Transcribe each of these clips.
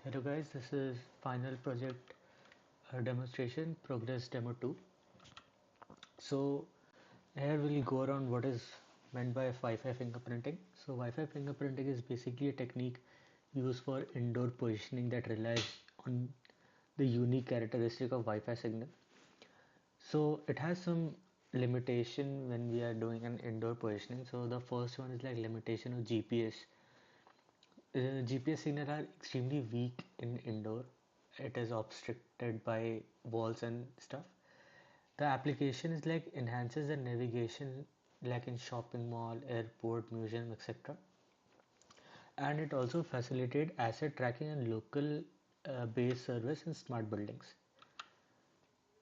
Hello guys, this is final project demonstration progress demo 2. So here we'll go around what is meant by Wi-Fi fingerprinting. So Wi-Fi fingerprinting is basically a technique used for indoor positioning that relies on the unique characteristic of Wi-Fi signal. So it has some limitation when we are doing an indoor positioning. So the first one is like limitation of GPS. GPS signal are extremely weak in indoor. It is obstructed by walls and stuff. The application is like enhances the navigation like in shopping mall, airport, museum, etc. And it also facilitates asset tracking and local based service in smart buildings.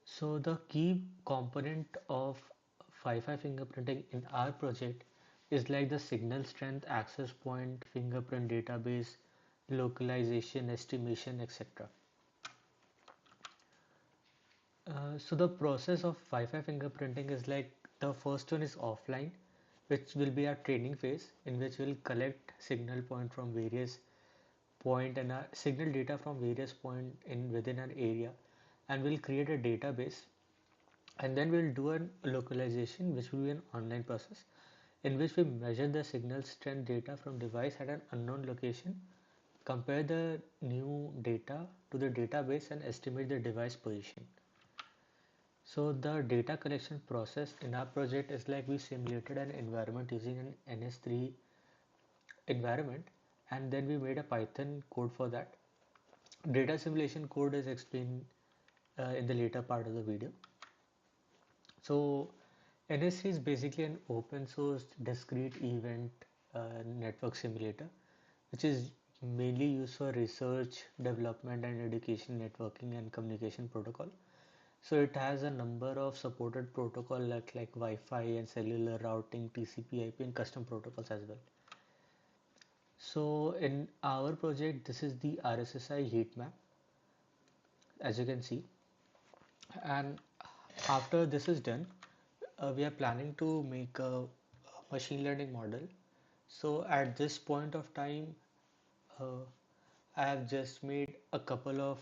So the key component of Wi-Fi fingerprinting in our project is like the signal strength, access point, fingerprint database, localization, estimation, etc. So the process of Wi-Fi fingerprinting is like the first one is offline, which will be our training phase, in which we'll collect signal point from various point and signal data from various point in within an area, and we'll create a database, and then we'll do a localization, which will be an online process, in which we measure the signal strength data from device at an unknown location, compare the new data to the database, and estimate the device position. So the data collection process in our project is like we simulated an environment using an NS3 environment, and then we made a Python code for that. Data simulation code is explained in the later part of the video. So NS3 is basically an open source discrete event network simulator, which is mainly used for research, development and education networking and communication protocol. So it has a number of supported protocol like Wi-Fi and cellular routing, TCP/IP and custom protocols as well. So in our project, this is the RSSI heat map, as you can see. And after this is done, we are planning to make a machine learning model. So at this point of time, uh, I have just made a couple of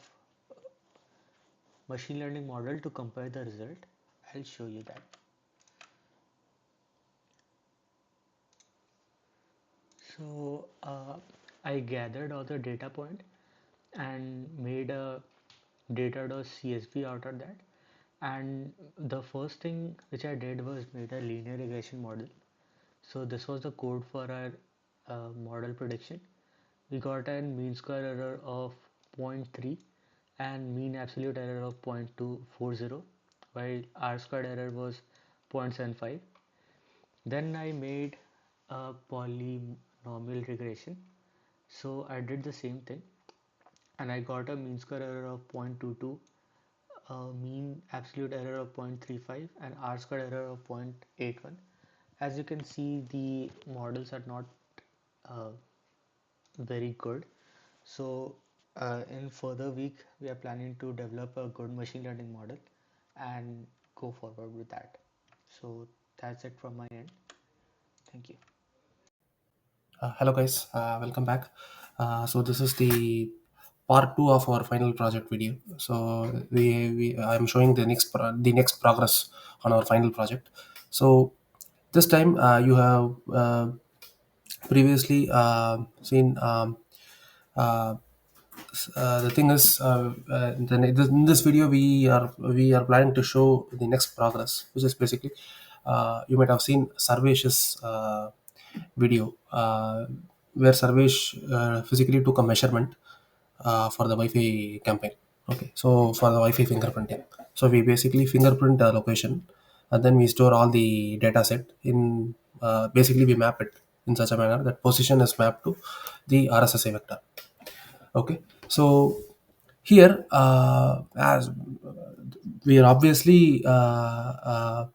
machine learning model to compare the result. I'll show you that. So I gathered all the data point and made a data.csv out of that. And the first thing which I did was made a linear regression model. So this was the code for our model prediction. We got a mean square error of 0.3 and mean absolute error of 0.240, while r squared error was 0.75. Then I made a polynomial regression. So I did the same thing and I got a mean square error of 0.22, a mean absolute error of 0.35 and r squared error of 0.81. As you can see, the models are not uh, very good. So in further week, we are planning to develop a good machine learning model and go forward with that. So that's it from my end. Thank you. Hello guys, welcome back. So this is the part two of our final project video. So we I'm showing the next progress on our final project. So this time you have previously seen uh, the thing is in this video we are planning to show the next progress, which is basically you might have seen Sarvesh's video where Sarvesh physically took a measurement for the Wi-Fi campaign. Okay, so for the Wi-Fi fingerprinting, so we basically fingerprint the location, and then we store all the data set in. Basically, we map it in such a manner that position is mapped to the RSSI vector. Okay, so here as we are obviously aware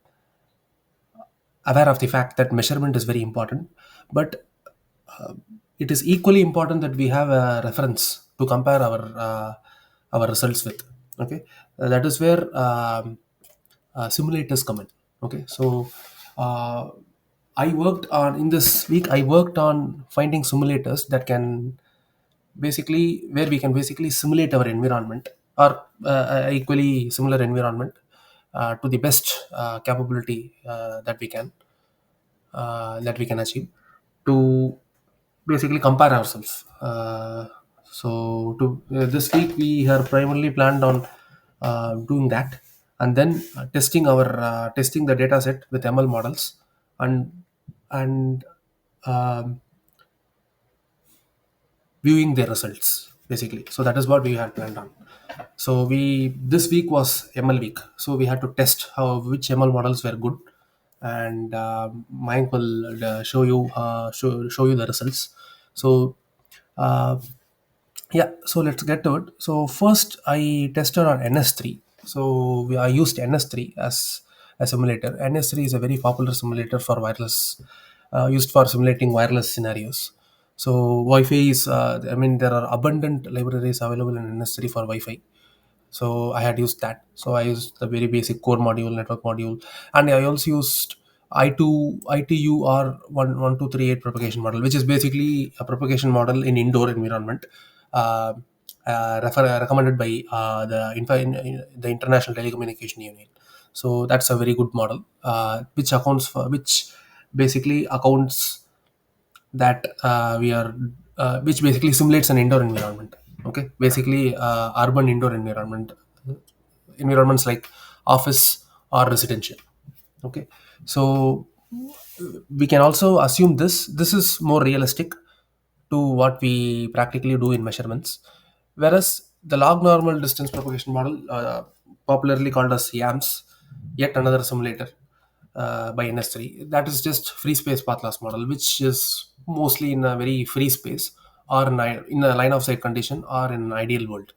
of the fact that measurement is very important, but it is equally important that we have a reference to compare our results with. Okay, that is where simulators come in. Okay, so uh, I worked on in this week. I worked on finding simulators that can basically where we can basically simulate our environment, or equally similar environment, to the best capability that we can achieve, to basically compare ourselves. So to this week we are primarily planned on doing that, and then testing the data set with ML models, and and um, viewing their results basically. So that is what we had planned on. So we this week was ML week, so we had to test how which ML models were good, and Mayank will show you the results. So uh, yeah, so let's get to it. So first, I tested on NS3. I used NS3 as a simulator. NS3 is a very popular simulator for wireless, used for simulating wireless scenarios. So Wi-Fi is, I mean, there are abundant libraries available in NS3 for Wi-Fi. So I had used that. So I used the very basic core module, network module, and I also used ITUR11238 propagation model, which is basically a propagation model in indoor environment, uh, recommended by the International Telecommunication Union. So that's a very good model, which basically accounts that we are which basically simulates an indoor environment. Okay, basically urban indoor environments like office or residential. Okay, so we can also assume this is more realistic to what we practically do in measurements, whereas the log normal distance propagation model, popularly called as YAMS, yet another simulator by NS3, that is just free space path loss model, which is mostly in a very free space, or in a line of sight condition, or in an ideal world.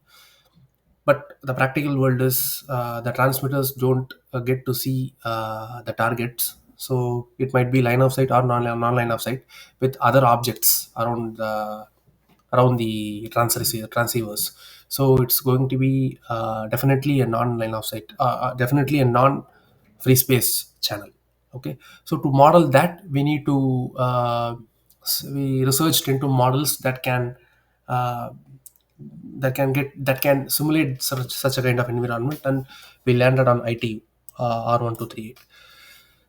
But the practical world is, the transmitters don't get to see the targets, so it might be line of sight or non-line of sight with other objects around the transceivers. So it's going to be definitely a non-line of sight, definitely a non free space channel. Okay, so to model that, we need to we researched into models uh, that can simulate such a kind of environment, and we landed on ITU R1238.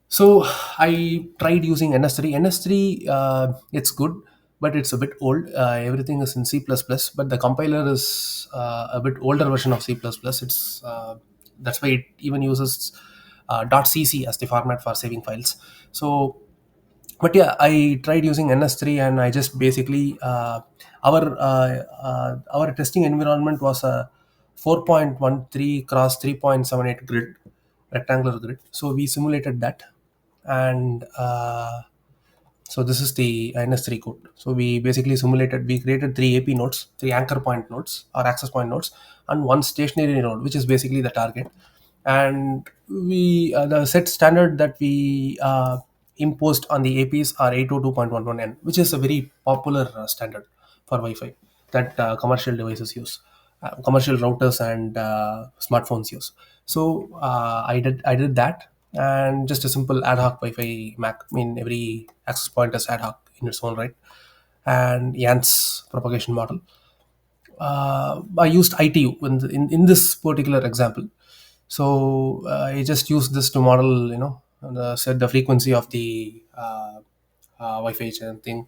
So I tried using NS3. NS3, it's good, but it's a bit old. Everything is in C++, but the compiler is a bit older version of C++. It's That's why it even uses .cc as the format for saving files. So, but yeah, I tried using NS3, and I just basically our testing environment was a 4.13 cross 3.78 grid, rectangular grid. So we simulated that, and so this is the NS3 code. So we created three AP nodes, three anchor point nodes or access point nodes, and one stationary node, which is basically the target. And the set standard that we imposed on the APs are 802.11n, which is a very popular standard for Wi-Fi that commercial devices use, commercial routers and smartphones use. So I did that, and just a simple ad hoc Wi-Fi MAC. I mean, every access point is ad hoc in its own right, and YANS propagation model. I used ITU in this particular example. So I just used this to model, set the frequency of the Wi-Fi channel thing,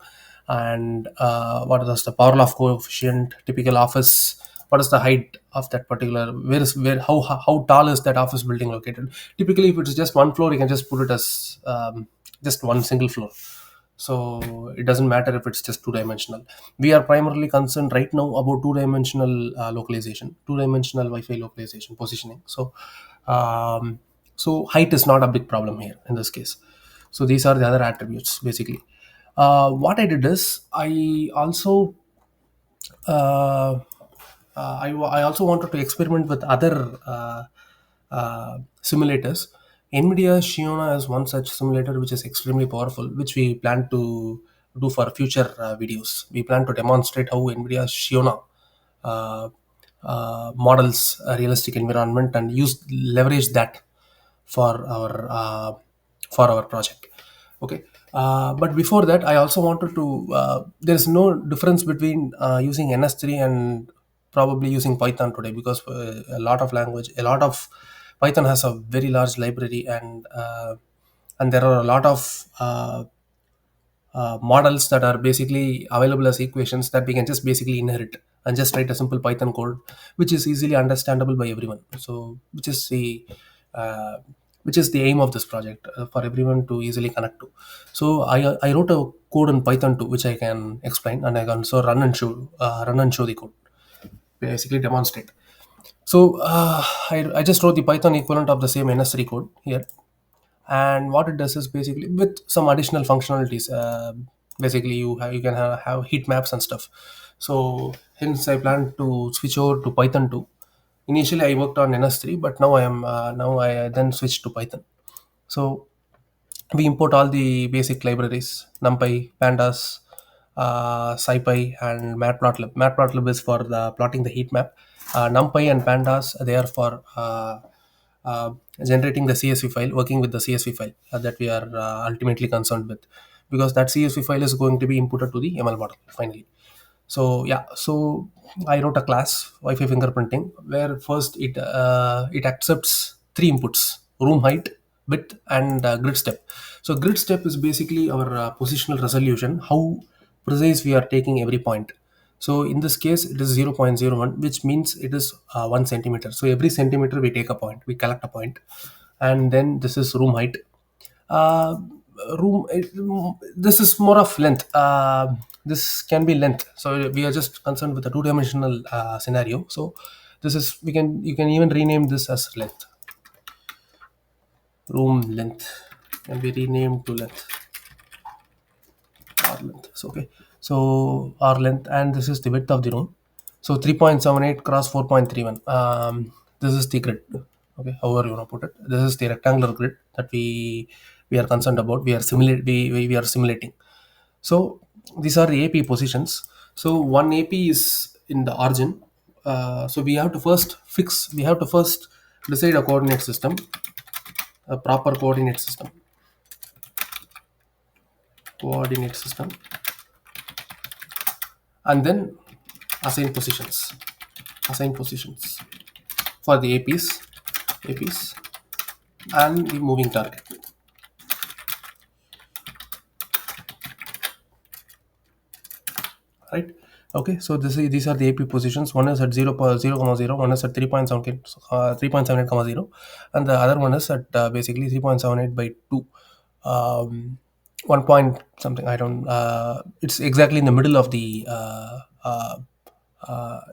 and what is the power law coefficient, typical office, what is the height of that particular, where how tall is that office building located. Typically, if it's just one floor, you can just put it as just one single floor, so it doesn't matter if it's just two dimensional. We are primarily concerned right now about two dimensional localization, two dimensional Wi-Fi localization positioning. Um, so height is not a big problem here in this case. So these are the other attributes basically. What I did is uh, I also wanted to experiment with other simulators. NVIDIA Shiona is one such simulator which is extremely powerful, which we plan to do for future videos. We plan to demonstrate how NVIDIA Shiona uh, models a realistic environment and leverage that for our project. Okay, But before that, I also wanted to. There's no difference between using NS3 and probably using Python today, because a lot of language, a lot of Python has a very large library, and there are a lot of models that are basically available as equations that we can just basically inherit and just write a simple Python code, which is easily understandable by everyone. So, uh, which is the aim of this project, for everyone to easily connect to. So, I wrote a code in Python too, which I can explain, and I can also run and show the code, basically demonstrate. So, I just wrote the Python equivalent of the same NS3 code here, and what it does is basically with some additional functionalities. Basically, you can have heat maps and stuff. So hence I plan to switch over to Python 2. Initially I worked on NS3, but now I then switched to Python. So we import all the basic libraries: NumPy, Pandas, SciPy, and Matplotlib. Matplotlib is for the plotting the heat map. NumPy and Pandas, they are for uh, generating the CSV file, working with the CSV file that we are ultimately concerned with, because that CSV file is going to be inputted to the ML model finally. So yeah, so I wrote a class Wi-Fi fingerprinting where first it accepts three inputs: room height, width, and grid step. So grid step is basically our positional resolution, how precise we are taking every point. So in this case, it is 0.01, which means it is 1 centimeter. So every centimeter we take a point, we collect a point, and then this is room height. uh, this is more of length. This can be length, so we are just concerned with a two-dimensional scenario. So this is, we can, you can even rename this as length. Room length can be renamed to length, r length. So okay, so r length, and this is the width of the room. So 3.78 cross 4.31. This is the grid. Okay, however you want to put it, this is the rectangular grid that we are concerned about. We are simulating. So these are the AP positions. So one AP is in the origin. So we have to first decide a coordinate system, a proper coordinate system, and then assign positions, assign positions for the APs, and the moving target. Right. Okay, so these are the AP positions. One is at 0.0, one is at 3.78, 3.78 comma 0, and the other one is at basically 3.78 by 2. 1 point something, I don't, it's exactly in the middle of the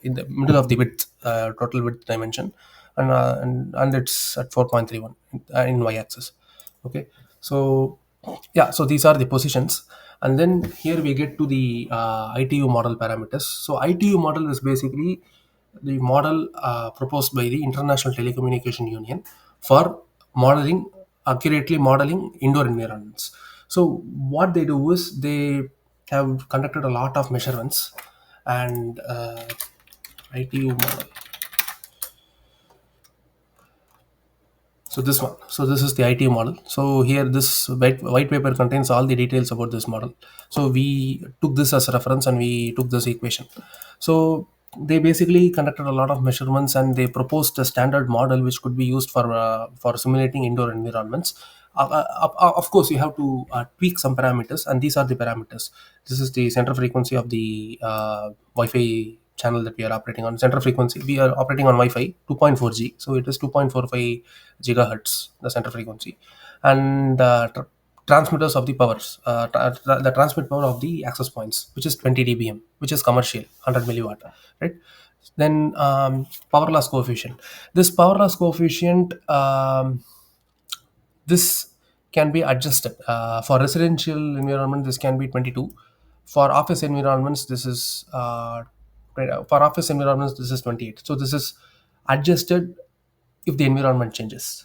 in the middle of the width, total width dimension, and it's at 4.31 in y-axis. Okay, so yeah, so these are the positions, and then here we get to the ITU model parameters. So ITU model is basically the model proposed by the International Telecommunication Union for accurately modeling indoor environments. So what they do is they have conducted a lot of measurements, and ITU model. So this one. So this is the ITU model. So here this white paper contains all the details about this model. So we took this as a reference and we took this equation. So they basically conducted a lot of measurements and they proposed a standard model which could be used for simulating indoor environments. Of course, you have to tweak some parameters, and these are the parameters. This is the center frequency of the Wi-Fi channel that we are operating on. Center frequency, we are operating on Wi-Fi 2.4G, so it is 2.45 gigahertz, the center frequency, and transmitters of the powers, the transmit power of the access points, which is 20 dBm, which is commercial, 100 milliwatt, right? Then power loss coefficient. This power loss coefficient, this can be adjusted. For residential environment, this can be 22. For office environments, this is 28. So this is adjusted if the environment changes,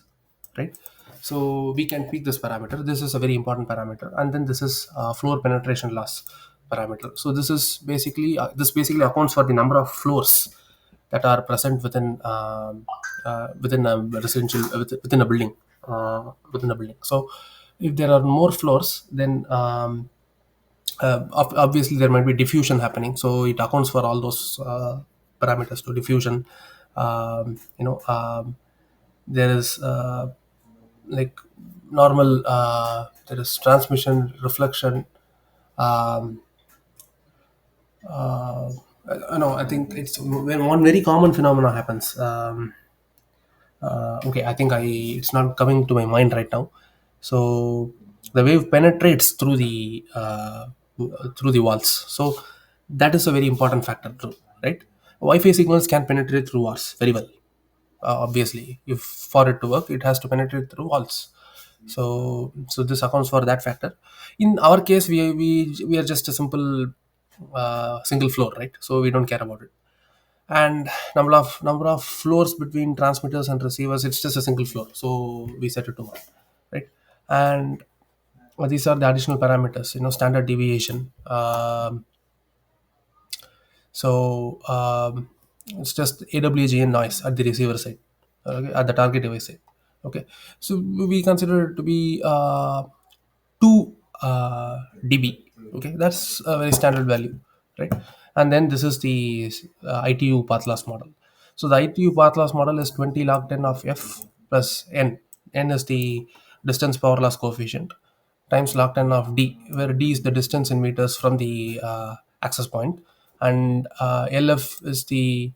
right? So we can tweak this parameter. This is a very important parameter, and then this is floor penetration loss parameter. So this basically accounts for the number of floors that are present within a residential, within a building, within a building. So If there are more floors, then obviously there might be diffusion happening, so it accounts for all those parameters to diffusion. There is like normal, there is transmission, reflection. um, I think it's when one very common phenomena happens. Okay, I think I it's not coming to my mind right now. So the wave penetrates through the walls. So that is a very important factor too, right? Wi-Fi signals can penetrate through walls very well. Obviously, if for it to work, it has to penetrate through walls. So this accounts for that factor. In our case, we are just a simple single floor, right? So we don't care about it. And number of floors between transmitters and receivers, it's just a single floor, so we set it to one, right? And these are the additional parameters, standard deviation. It's just AWG and noise at the receiver side, okay, at the target device side. Okay, so we consider it to be 2 dB. Okay, that's a very standard value, right? And then this is the ITU path loss model. So the ITU path loss model is 20 log 10 of F plus N. N is the distance power loss coefficient times log 10 of D, where D is the distance in meters from the access point, and LF is the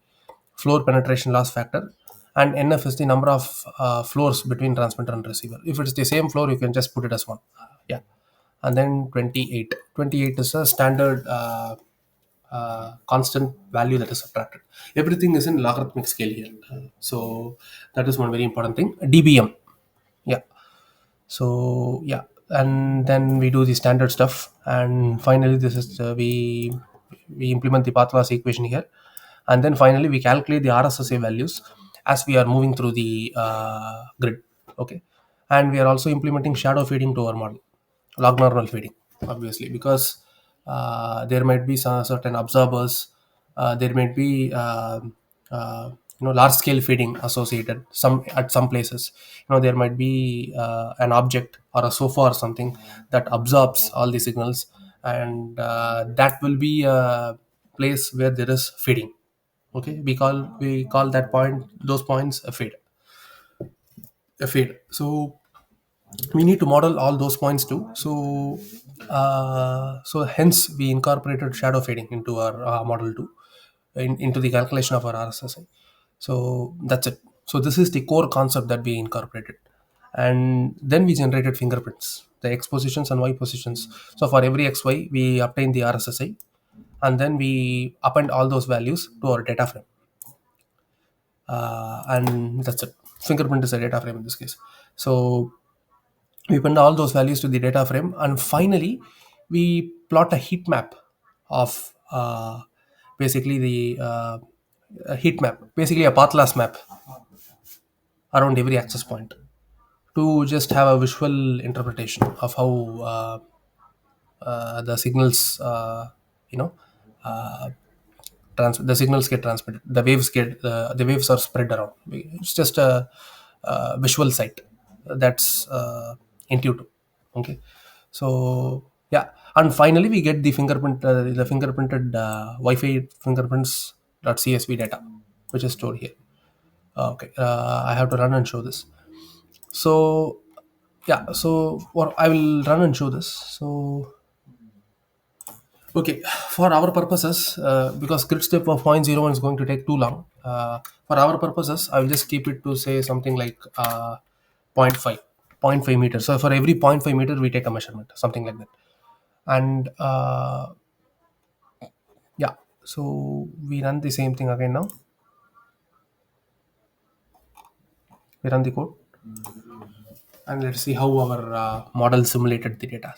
floor penetration loss factor, and NF is the number of floors between transmitter and receiver. If it's the same floor, you can just put it as one. Yeah. And then 28. 28 is a standard constant value that is subtracted. Everything is in logarithmic scale here. So that is one very important thing. dBm. Yeah. So yeah, and then we do the standard stuff, and finally this is we implement the path loss equation here, and then finally we calculate the RSSA values as we are moving through the grid. Okay, and we are also implementing shadow feeding to our model, log normal feeding, obviously, because there might be some certain absorbers, there might be large scale feeding associated some at some places. There might be an object or a sofa or something that absorbs all the signals, and that will be a place where there is feeding. Okay, we call that point, those points, a feed. So we need to model all those points too. So hence we incorporated shadow fading into our model too, into the calculation of our RSSI. So that's it. So this is the core concept that we incorporated, and then we generated fingerprints, the x positions and y positions. So for every xy, we obtain the RSSI, and then we append all those values to our data frame, and that's it. Fingerprint is a data frame in this case. So we append all those values to the data frame, and finally we plot a heat map of basically the a heat map, basically a path loss map around every access point, to just have a visual interpretation of how the signals you know uh, the signals get transmitted, the waves are spread around. It's just a visual sight that's intuitive. Okay, so yeah, and finally we get the fingerprinted Wi-Fi fingerprints.csv data, which is stored here. Okay, I have to run and show this. So yeah, so what I will run and show this. So okay, for our purposes, because grid step of zero point zero 0.01 is going to take too long, for our purposes, I will just keep it to say something like zero point 0.5, zero point 0.5 meters. So for every zero point 0.5 meter, we take a measurement, something like that. And yeah, so we run the same thing again now. We run the code, and let's see how our model simulated the data.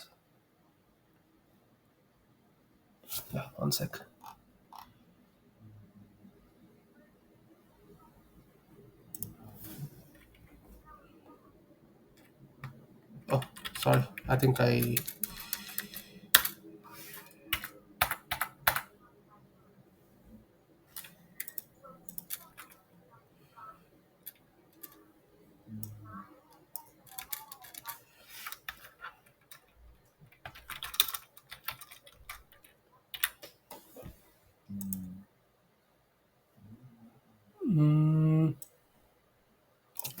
Yeah, one sec. Oh, sorry. I think I. Mm,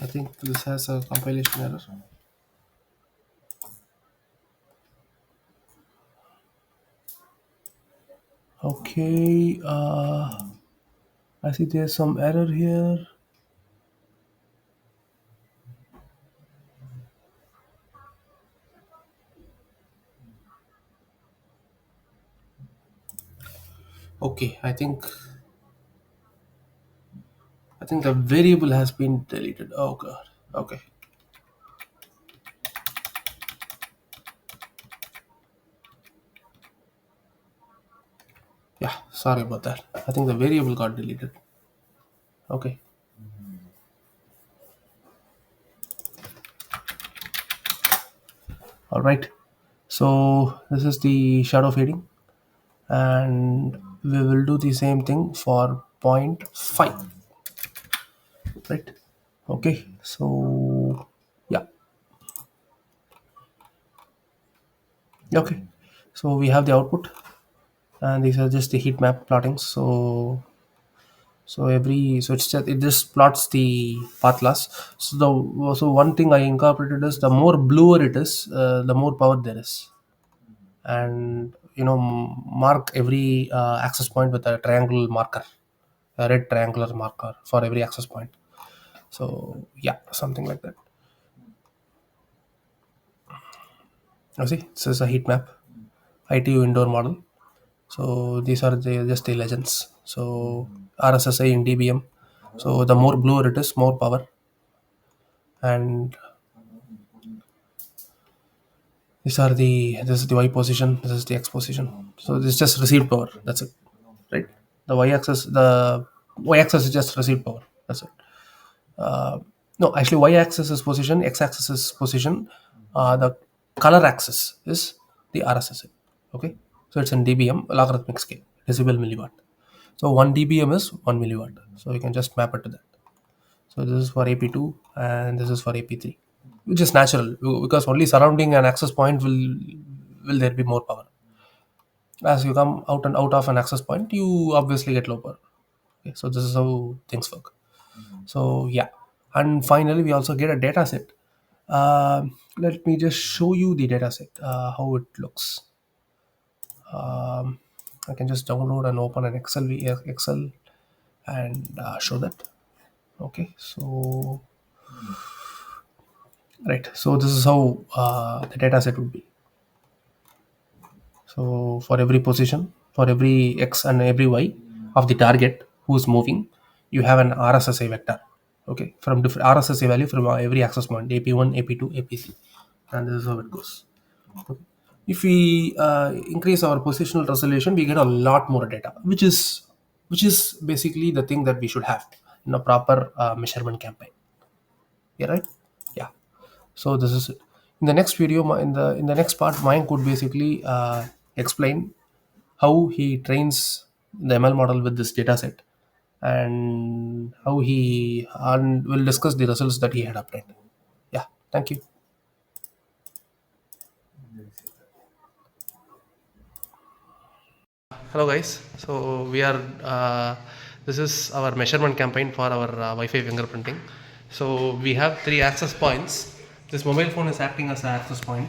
I think this has a compilation error. Okay, I see there's some error here. Okay, I think the variable has been deleted. Oh god. Okay. Yeah, sorry about that. I think the variable got deleted. Okay. All right. So this is the shadow fading, and we will do the same thing for point 0.5. Right. Okay. So yeah. Okay. So we have the output, and these are just the heat map plottings. So it just plots the path loss. So one thing I incorporated is the more bluer it is, the more power there is, and mark every access point with a triangle marker, a red triangular marker for every access point. So yeah, something like that. Now see, this is a heat map, ITU indoor model. So these are just the legends. So RSSI in dBm. So the more bluer it is, more power, and this is the y position, this is the x position. So this is just received power. That's it, right? The y axis is just received power. That's it. No, actually, y-axis is position, x-axis is position. The color axis is the RSSI. Okay, so it's in dBm logarithmic scale, decibel milliwatt. So 1 dBm is 1 milliwatt. So you can just map it to that. So this is for AP2 and this is for AP3, which is natural because only surrounding an access point will there be more power. As you come out and out of an access point, you obviously get low power. Okay, so this is how things work. So yeah, and finally we also get a data set. Let me just show you the data set, how it looks. Um, I can just download and open an Excel and show that. Okay, so right, so this is how the data set would be. So for every position, for every x and every y of the target who's moving, you have an RSSI vector. Okay, from different RSSI value from every access point, AP1, AP2, AP3, and this is how it goes. Okay. If we increase our positional resolution, we get a lot more data, which is basically the thing that we should have in a proper measurement campaign. Yeah, right. Yeah. So this is it. In the next video, in the next part, Mine could basically explain how he trains the ML model with this data set, and how he and will discuss the results that he had obtained. Yeah, thank you. Hello guys. So we are this is our measurement campaign for our Wi-Fi fingerprinting. So we have 3 access points. This mobile phone is acting as an access point.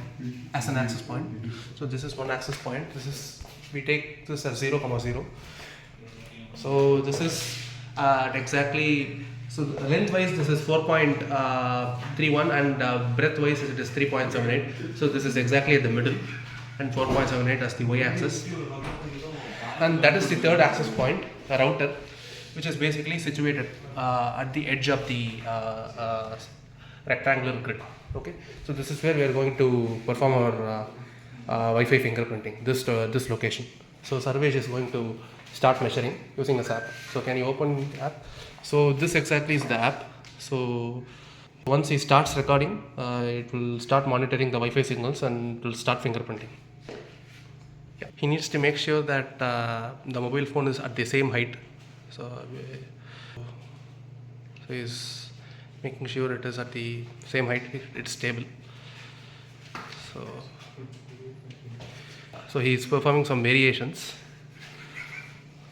So this is one access point. This is we take this as 0, 0. So this is exactly, so lengthwise this is 4.31, and breadthwise it is 3.78. So this is exactly at the middle, and 4.78 as the y-axis, and that is the third access point, the router, which is basically situated at the edge of the rectangular grid. Okay, so this is where we are going to perform our Wi-Fi fingerprinting. This location. So Sarvesh is going to start measuring using this app. So can you open the app? So this exactly is the app. So once he starts recording, it will start monitoring the Wi-Fi signals and it will start fingerprinting. Yeah. He needs to make sure that the mobile phone is at the same height. So he's making sure it is at the same height. It's stable. So he's performing some variations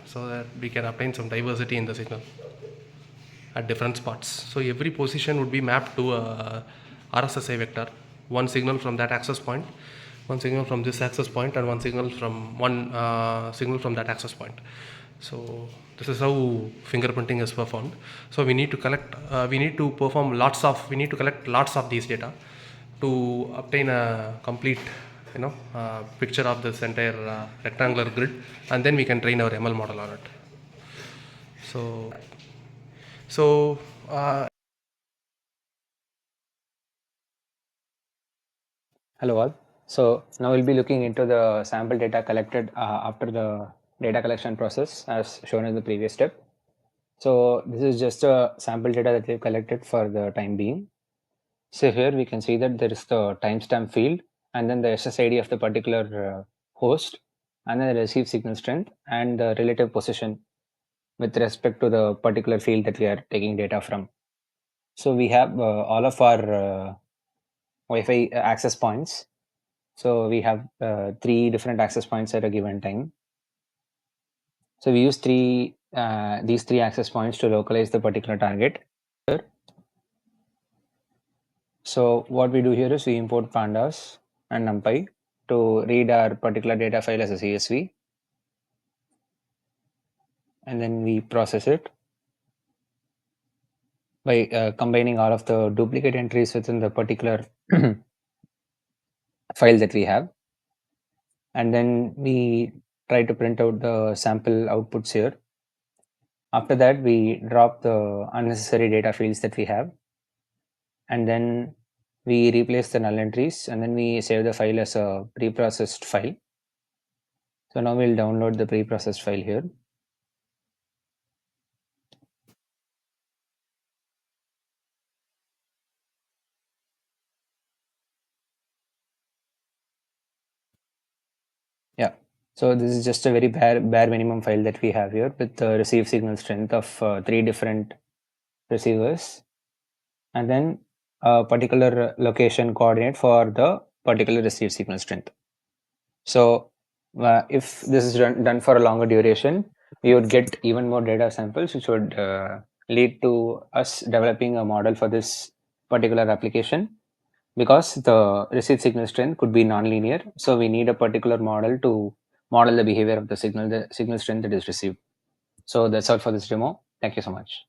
so that we can obtain some diversity in the signal. at different spots. So every position would be mapped to a RSSI vector, one signal from that access point, one signal from this access point, and one signal from that access point. So this is how fingerprinting is performed. So we need to collect lots of these data to obtain a complete picture of this entire rectangular grid, and then we can train our ML model on it. So so uh, Hello all. So now we'll be looking into the sample data collected after the data collection process as shown in the previous step. So this is just a sample data that we've collected for the time being. So here we can see that there is the timestamp field and then the SSID of the particular host and then the received signal strength and the relative position with respect to the particular field that we are taking data from. So we have all of our Wi-Fi access points. So we have three different access points at a given time. So we use these three access points to localize the particular target. So what we do here is we import pandas and numpy to read our particular data file as a CSV, and then we process it by combining all of the duplicate entries within the particular file that we have, and then we try to print out the sample outputs here. After that, we drop the unnecessary data fields that we have, and then we replace the null entries, and then we save the file as a preprocessed file. So now we'll download the preprocessed file here. Yeah. So this is just a very bare minimum file that we have here with the receive signal strength of 3 different receivers, and then a particular location coordinate for the particular receive signal strength. So if this is done for a longer duration, we would get even more data samples, which would lead to us developing a model for this particular application, because the receive signal strength could be nonlinear. So we need a particular model to model the behavior of the signal strength that is received. So that's all for this demo. Thank you so much.